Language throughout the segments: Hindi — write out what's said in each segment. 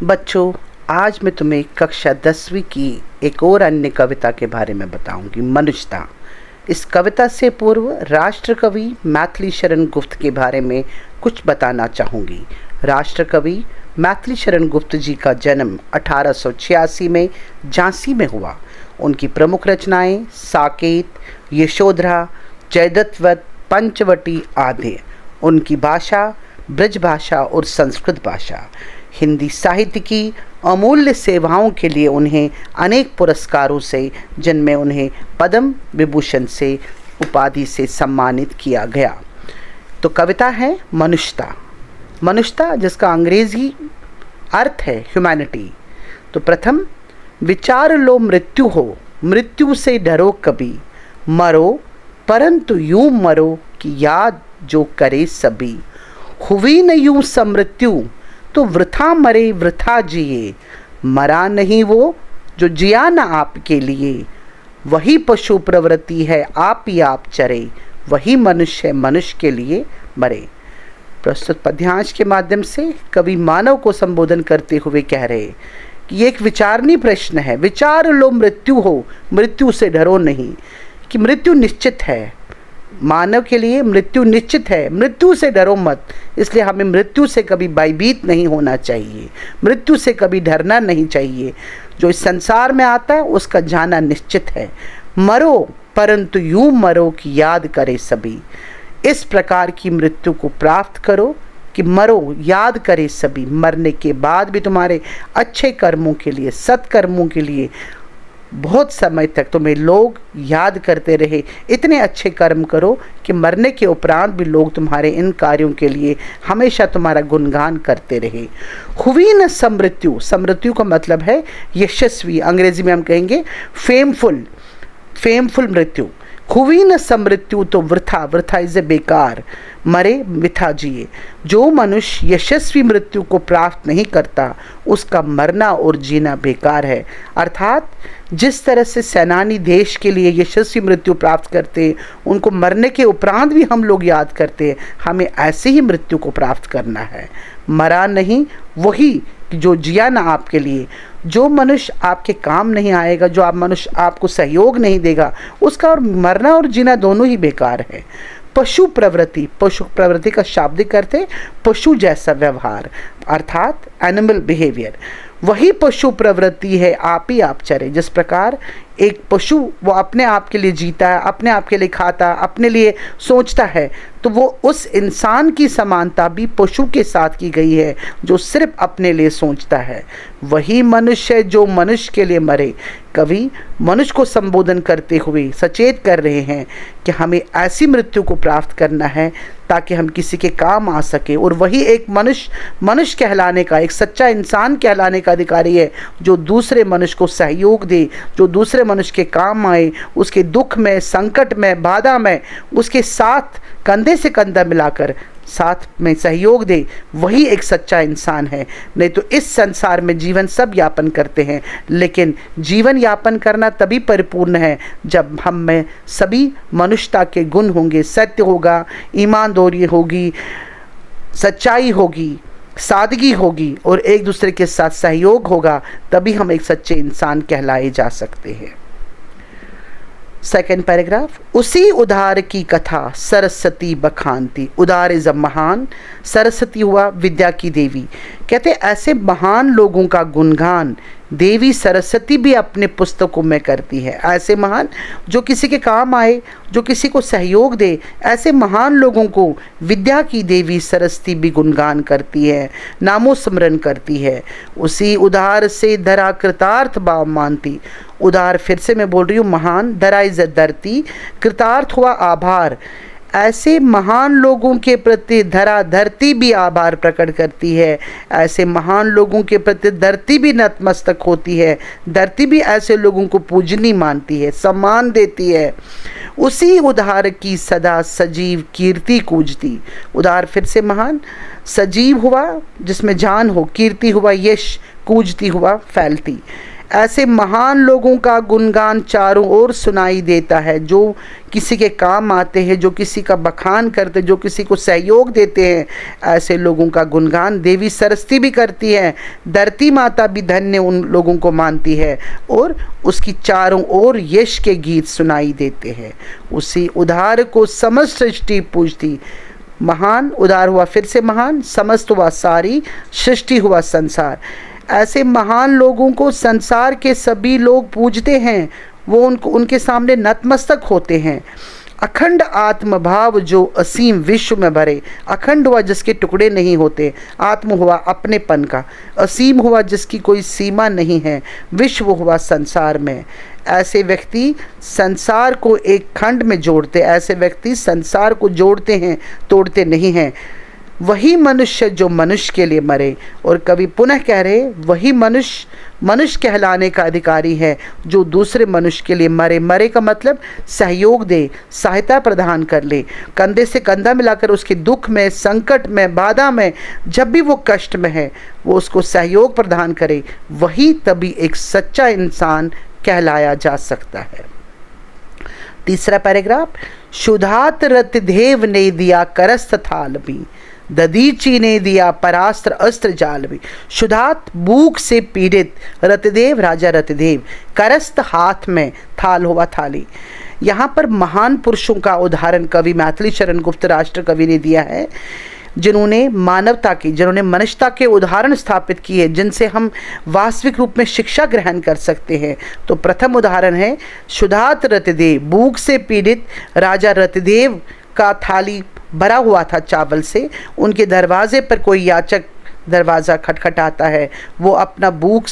बच्चों, आज मैं तुम्हें कक्षा 10वीं की एक और अन्य कविता के बारे में बताऊंगी, मनुष्यता। इस कविता से पूर्व राष्ट्र कवि मैथिली शरण गुप्त के बारे में कुछ बताना चाहूँगी। राष्ट्र कवि मैथिली शरण गुप्त जी का जन्म 1886 में झांसी में हुआ। उनकी प्रमुख रचनाएं साकेत, यशोधरा, जयद्रथवत, पंचवटी आदि। उनकी भाषा ब्रज भाषा और संस्कृत भाषा। हिंदी साहित्य की अमूल्य सेवाओं के लिए उन्हें अनेक पुरस्कारों से, जिनमें उन्हें पद्म विभूषण से उपाधि से सम्मानित किया गया। तो कविता है मनुष्यता। मनुष्यता जिसका अंग्रेजी अर्थ है ह्यूमैनिटी। तो प्रथम, विचार लो मृत्यु हो, मृत्यु से डरो कभी, मरो परंतु यूं मरो कि याद जो करे सभी। हुई न यूं समृत्यु तो वृथा मरे वृथा जिए, मरा नहीं वो जो जिया न आपके लिए। वही पशु प्रवृत्ति है आप ही आप चरे, वही मनुष्य मनुष्य के लिए मरे। प्रस्तुत पद्यांश के माध्यम से कवि मानव को संबोधन करते हुए कह रहे कि ये एक विचारणीय प्रश्न है। विचार लो मृत्यु हो, मृत्यु से डरो नहीं, कि मृत्यु निश्चित है। मानव के लिए मृत्यु निश्चित है, मृत्यु से डरो मत। इसलिए हमें मृत्यु से कभी भयभीत नहीं होना चाहिए, मृत्यु से कभी डरना नहीं चाहिए। जो इस संसार में आता है उसका जाना निश्चित है। मरो परंतु यूं मरो कि याद करे सभी। इस प्रकार की मृत्यु को प्राप्त करो कि मरो, याद करे सभी। मरने के बाद भी तुम्हारे अच्छे कर्मों के लिए, सत्कर्मों के लिए बहुत समय तक तुम्हें लोग याद करते रहे। इतने अच्छे कर्म करो कि मरने के उपरांत भी लोग तुम्हारे इन कार्यों के लिए हमेशा तुम्हारा गुणगान करते रहे। हुई न समृत्यु, समृत्यु का मतलब है यशस्वी, अंग्रेजी में हम कहेंगे फेमफुल, फेमफुल मृत्यु। हुई न समृत्यु तो वृथा, वृथा इज ए बेकार, मरे मिथा जिए। जो मनुष्य यशस्वी मृत्यु को प्राप्त नहीं करता उसका मरना और जीना बेकार है। अर्थात जिस तरह से सेनानी देश के लिए यशस्वी मृत्यु प्राप्त करते हैं, उनको मरने के उपरांत भी हम लोग याद करते हैं, हमें ऐसे ही मृत्यु को प्राप्त करना है। मरा नहीं वही जो जिया ना आपके लिए। जो मनुष्य आपके काम नहीं आएगा, जो आप मनुष्य आपको सहयोग नहीं देगा, उसका और मरना और जीना दोनों ही बेकार है। पशु प्रवृत्ति, पशु प्रवृत्ति का शाब्दिक अर्थ है पशु जैसा व्यवहार, अर्थात एनिमल बिहेवियर। वही पशु प्रवृत्ति है आप ही आप चरे। जिस प्रकार एक पशु वो अपने आप के लिए जीता है, अपने आप के लिए खाता, अपने लिए सोचता है, तो वो उस इंसान की समानता भी पशु के साथ की गई है जो सिर्फ अपने लिए सोचता है। वही मनुष्य जो मनुष्य के लिए मरे। कवि मनुष्य को संबोधन करते हुए सचेत कर रहे हैं कि हमें ऐसी मृत्यु को प्राप्त करना है ताकि हम किसी के काम आ सके। और वही एक मनुष्य कहलाने का, एक सच्चा इंसान कहलाने का अधिकारी है जो दूसरे मनुष्य को सहयोग दे, जो दूसरे मनुष्य के काम आए, उसके दुख में, संकट में, बाधा में उसके साथ कंधे से कंधा मिलाकर साथ में सहयोग दे। वही एक सच्चा इंसान है। नहीं तो इस संसार में जीवन सब यापन करते हैं, लेकिन जीवन यापन करना तभी परिपूर्ण है जब हम में सभी मनुष्यता के गुण होंगे, सत्य होगा, ईमानदारी होगी, सच्चाई होगी, सादगी होगी और एक दूसरे के साथ सहयोग होगा। तभी हम एक सच्चे इंसान कहलाए जा सकते हैं। सेकेंड पैराग्राफ, उसी उदार की कथा सरस्वती बखानती। उदार इज महान, सरस्वती हुआ विद्या की देवी। कहते ऐसे महान लोगों का गुणगान देवी सरस्वती भी अपने पुस्तकों में करती है। ऐसे महान जो किसी के काम आए, जो किसी को सहयोग दे, ऐसे महान लोगों को विद्या की देवी सरस्वती भी गुणगान करती है, नामो स्मरण करती है। उसी उदार से धरा कृतार्थ भाव मानती। उदार फिर से मैं बोल रही हूँ, महान, धरा इज धरती, कृतार्थ हुआ आभार। ऐसे महान लोगों के प्रति धरा, धरती भी आभार प्रकट करती है। ऐसे महान लोगों के प्रति धरती भी नतमस्तक होती है। धरती भी ऐसे लोगों को पूजनीय मानती है, सम्मान देती है। उसी उदार की सदा सजीव कीर्ति कूजती। उदार फिर से महान, सजीव हुआ जिसमें जान हो, कीर्ति हुआ यश, कूजती हुआ फैलती। ऐसे महान लोगों का गुणगान चारों ओर सुनाई देता है, जो किसी के काम आते हैं, जो किसी का बखान करते, जो किसी को सहयोग देते हैं। ऐसे लोगों का गुणगान देवी सरस्वती भी करती है, धरती माता भी धन्य उन लोगों को मानती है और उसकी चारों ओर यश के गीत सुनाई देते हैं। उसी उधार को समस्त सृष्टि पूजती। महान उदार हुआ फिर से महान, समस्त हुआ सारी, सृष्टि हुआ संसार। ऐसे महान लोगों को संसार के सभी लोग पूजते हैं, वो उनके सामने नतमस्तक होते हैं। अखंड आत्मभाव जो असीम विश्व में भरे, अखंड हुआ जिसके टुकड़े नहीं होते, आत्म हुआ अपनेपन का, असीम हुआ जिसकी कोई सीमा नहीं है, विश्व हुआ संसार में। ऐसे व्यक्ति संसार को एक खंड में जोड़ते, ऐसे व्यक्ति संसार को जोड़ते हैं, तोड़ते नहीं हैं। वही मनुष्य जो मनुष्य के लिए मरे, और कवि पुनः कह रहे वही मनुष्य कहलाने का अधिकारी है जो दूसरे मनुष्य के लिए मरे। मरे का मतलब सहयोग दे, सहायता प्रदान कर ले, कंधे से कंधा मिलाकर उसके दुख में, संकट में, बाधा में, जब भी वो कष्ट में है वो उसको सहयोग प्रदान करे। वही तभी एक सच्चा इंसान कहलाया जा सकता है। तीसरा पैराग्राफ, शुद्धात रतिदेव ने दिया करस्थ थाल भी, ददीची ने दिया परास्त्र अस्त्र जाल भी। शुद्धात भूख से पीड़ित रतिदेव, राजा रतिदेव, करस्थ हाथ में, थाल हुआ थाली। यहाँ पर महान पुरुषों का उदाहरण कवि मैथिली शरण गुप्त राष्ट्र कवि ने दिया है, जिन्होंने मानवता की, जिन्होंने मनुष्यता के उदाहरण स्थापित किए, जिनसे हम वास्तविक रूप में शिक्षा ग्रहण कर सकते हैं। तो प्रथम उदाहरण है शुद्धात रतिदेव, भूख से पीड़ित राजा रतिदेव का थाली भरा हुआ था चावल से। उनके दरवाजे पर कोई याचक दरवाज़ा खटखटाता है, वो अपना भूख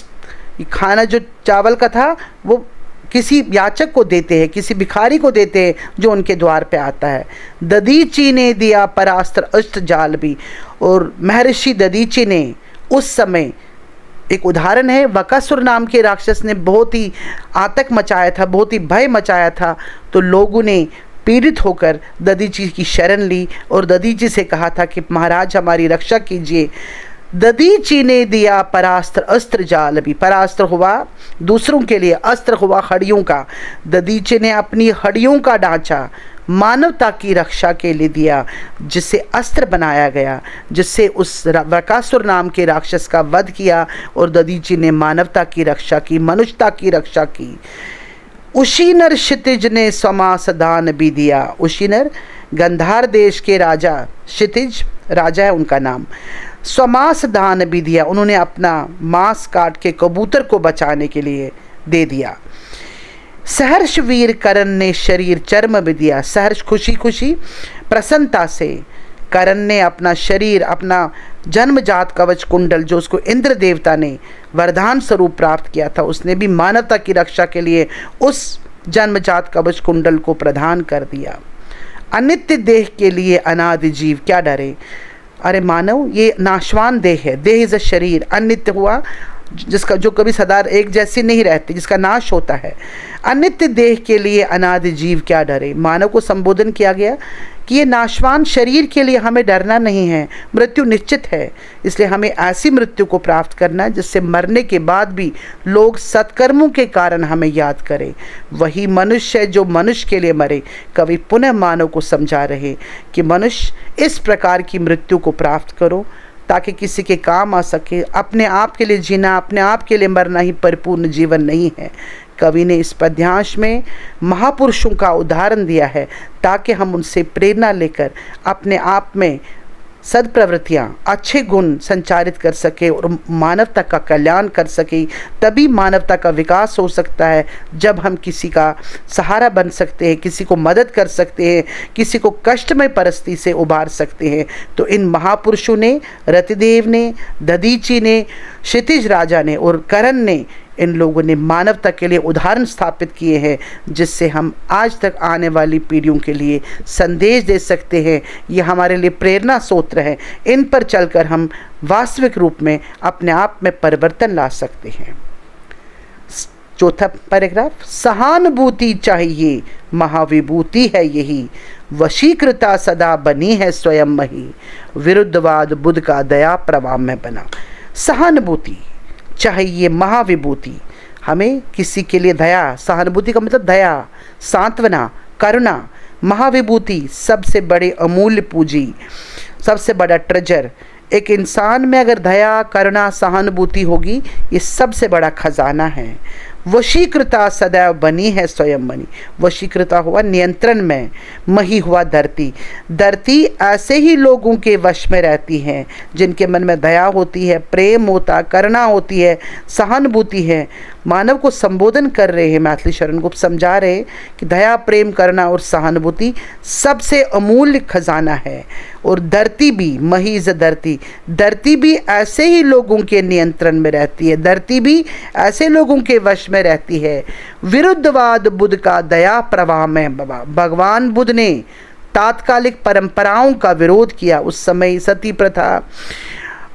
खाना जो चावल का था वो किसी याचक को देते हैं, किसी भिखारी को देते हैं जो उनके द्वार पे आता है। ददीची ने दिया परास्त्र अस्त्र जाल भी, और महर्षि ददीची ने उस समय, एक उदाहरण है, बकासुर नाम के राक्षस ने बहुत ही आतंक मचाया था, बहुत ही भय मचाया था। तो लोगों ने पीड़ित होकर ददीची की शरण ली और ददीची से कहा था कि महाराज हमारी रक्षा कीजिए। ददीची ने दिया परास्त्र अस्त्र जाल भी, परास्त्र हुआ दूसरों के लिए, अस्त्र हुआ हड्डियों का। ददीची ने अपनी हड्डियों का ढांचा मानवता की रक्षा के लिए दिया, जिससे अस्त्र बनाया गया, जिससे उस बकासुर नाम के राक्षस का वध किया और ददीची ने मानवता की रक्षा की, मनुष्यता की रक्षा की। उशीनर क्षितिज ने समास दान भी दिया। उशीनर गंधार देश के राजा, क्षितिज राजा है उनका नाम, स्वमास दान भी दिया, उन्होंने अपना मांस काट के कबूतर को बचाने के लिए दे दिया। सहर्ष वीर करण ने शरीर चर्म भी दिया, सहर्ष खुशी खुशी प्रसन्नता से करण ने अपना शरीर, अपना जन्मजात कवच कुंडल जो उसको इंद्र देवता ने वरदान स्वरूप प्राप्त किया था, उसने भी मानवता की रक्षा के लिए उस जन्मजात कवच कुंडल को प्रदान कर दिया। अनित्य देह के लिए अनादि जीव क्या डरे। अरे मानव ये नाशवान देह है, देह इज अ शरीर, अनित्य हुआ जिसका, जो कभी सदा एक जैसी नहीं रहती, जिसका नाश होता है। अनित्य देह के लिए अनादि जीव क्या डरे। मानव को संबोधन किया गया कि ये नाशवान शरीर के लिए हमें डरना नहीं है, मृत्यु निश्चित है, इसलिए हमें ऐसी मृत्यु को प्राप्त करना है जिससे मरने के बाद भी लोग सत्कर्मों के कारण हमें याद करें। वही मनुष्य है जो मनुष्य के लिए मरे। कवि पुनः मानव को समझा रहे कि मनुष्य इस प्रकार की मृत्यु को प्राप्त करो ताकि किसी के काम आ सके। अपने आप के लिए जीना, अपने आप के लिए मरना ही परिपूर्ण जीवन नहीं है। कवि ने इस पद्यांश में महापुरुषों का उदाहरण दिया है ताकि हम उनसे प्रेरणा लेकर अपने आप में सद्प्रवृत्तियाँ, अच्छे गुण संचारित कर सके और मानवता का कल्याण कर सके। तभी मानवता का विकास हो सकता है जब हम किसी का सहारा बन सकते हैं, किसी को मदद कर सकते हैं, किसी को कष्टमय परिस्थिति से उबार सकते हैं। तो इन महापुरुषों ने, रतिदेव ने, ददीची ने, क्षितिज राजा ने और करण ने, इन लोगों ने मानवता के लिए उदाहरण स्थापित किए हैं जिससे हम आज तक आने वाली पीढ़ियों के लिए संदेश दे सकते हैं। ये हमारे लिए प्रेरणा स्रोत है, इन पर चलकर हम वास्तविक रूप में अपने आप में परिवर्तन ला सकते हैं। चौथा पैराग्राफ, सहानुभूति चाहिए महाविभूति है यही, वशीकृता सदा बनी है स्वयं मही, विरुद्धवाद बुद्ध का दया प्रवाह में बना। सहानुभूति चाहिए महाविभूति, हमें किसी के लिए दया, सहानुभूति का मतलब दया, सांत्वना, करुणा, महाविभूति, सबसे बड़े अमूल्य पूंजी, सबसे बड़ा ट्रेजर। एक इंसान में अगर दया, करुणा, सहानुभूति होगी, ये सबसे बड़ा खजाना है। वशीकृता सदैव बनी है स्वयं बनी, वशीकृता हुआ नियंत्रण में, मही हुआ धरती। धरती ऐसे ही लोगों के वश में रहती है जिनके मन में दया होती है, प्रेम होता, करुणा होती है, सहानुभूति है। मानव को संबोधन कर रहे हैं मैथिली शरण गुप्त, समझा रहे हैं कि दया, प्रेम, करुणा और सहानुभूति सबसे अमूल्य खजाना है। और धरती भी, मही इज धरती, धरती भी ऐसे ही लोगों के नियंत्रण में रहती है, धरती भी ऐसे लोगों के वश में रहती है। विरुद्धवाद बुद्ध का दया प्रवाह में, भगवान बुद्ध ने तात्कालिक परंपराओं का विरोध किया। उस समय सती प्रथा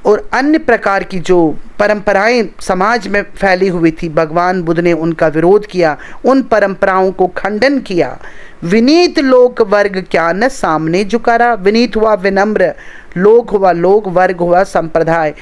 और अन्य प्रकार की जो परंपराएं समाज में फैली हुई थी, भगवान बुद्ध ने उनका विरोध किया, उन परंपराओं को खंडन किया। विनीत लोक वर्ग क्या न सामने झुकारा, विनीत हुआ विनम्र, लोक हुआ लोक, वर्ग हुआ संप्रदाय।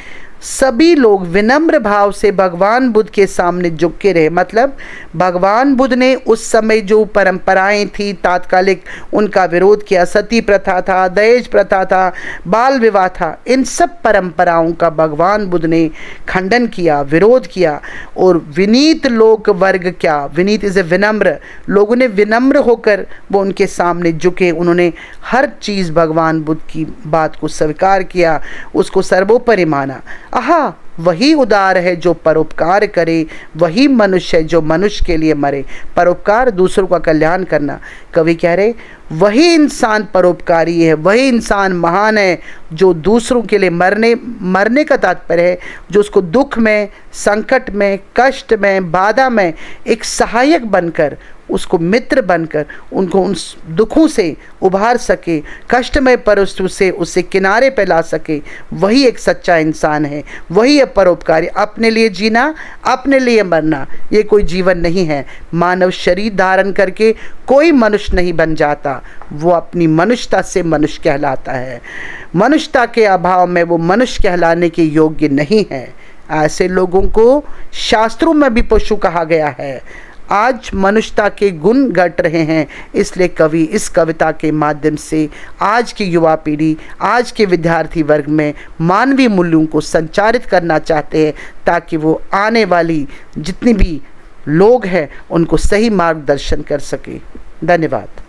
सभी लोग विनम्र भाव से भगवान बुद्ध के सामने झुक के रहे। मतलब भगवान बुद्ध ने उस समय जो परंपराएं थी तात्कालिक, उनका विरोध किया। सती प्रथा था, दहेज प्रथा था, बाल विवाह था, इन सब परंपराओं का भगवान बुद्ध ने खंडन किया, विरोध किया। और विनीत लोक वर्ग क्या, विनीत इसे विनम्र, लोगों ने विनम्र होकर वो उनके सामने झुके। उन्होंने हर चीज़ भगवान बुद्ध की बात को स्वीकार किया, उसको सर्वोपरि माना। आहा, वही उदार है जो परोपकार करे, वही मनुष्य है जो मनुष्य के लिए मरे। परोपकार, दूसरों का कल्याण करना। कवि कह रहे वही इंसान परोपकारी है, वही इंसान महान है जो दूसरों के लिए मरने का तात्पर्य है, जो उसको दुख में, संकट में, कष्ट में, बाधा में एक सहायक बनकर, उसको मित्र बनकर उनको उन दुखों से उभार सके, कष्टमय परिस्थिति से उसे किनारे पे ला सके। वही एक सच्चा इंसान है, वही है परोपकारी। अपने लिए जीना, अपने लिए मरना, ये कोई जीवन नहीं है। मानव शरीर धारण करके कोई मनुष्य नहीं बन जाता, वो अपनी मनुष्यता से मनुष्य कहलाता है। मनुष्यता के अभाव में वो मनुष्य कहलाने के योग्य नहीं है। ऐसे लोगों को शास्त्रों में भी पशु कहा गया है। आज मनुष्यता के गुण घट रहे हैं, इसलिए कवि इस कविता के माध्यम से आज की युवा पीढ़ी, आज के विद्यार्थी वर्ग में मानवीय मूल्यों को संचारित करना चाहते हैं, ताकि वो आने वाली जितनी भी लोग हैं उनको सही मार्गदर्शन कर सके। धन्यवाद।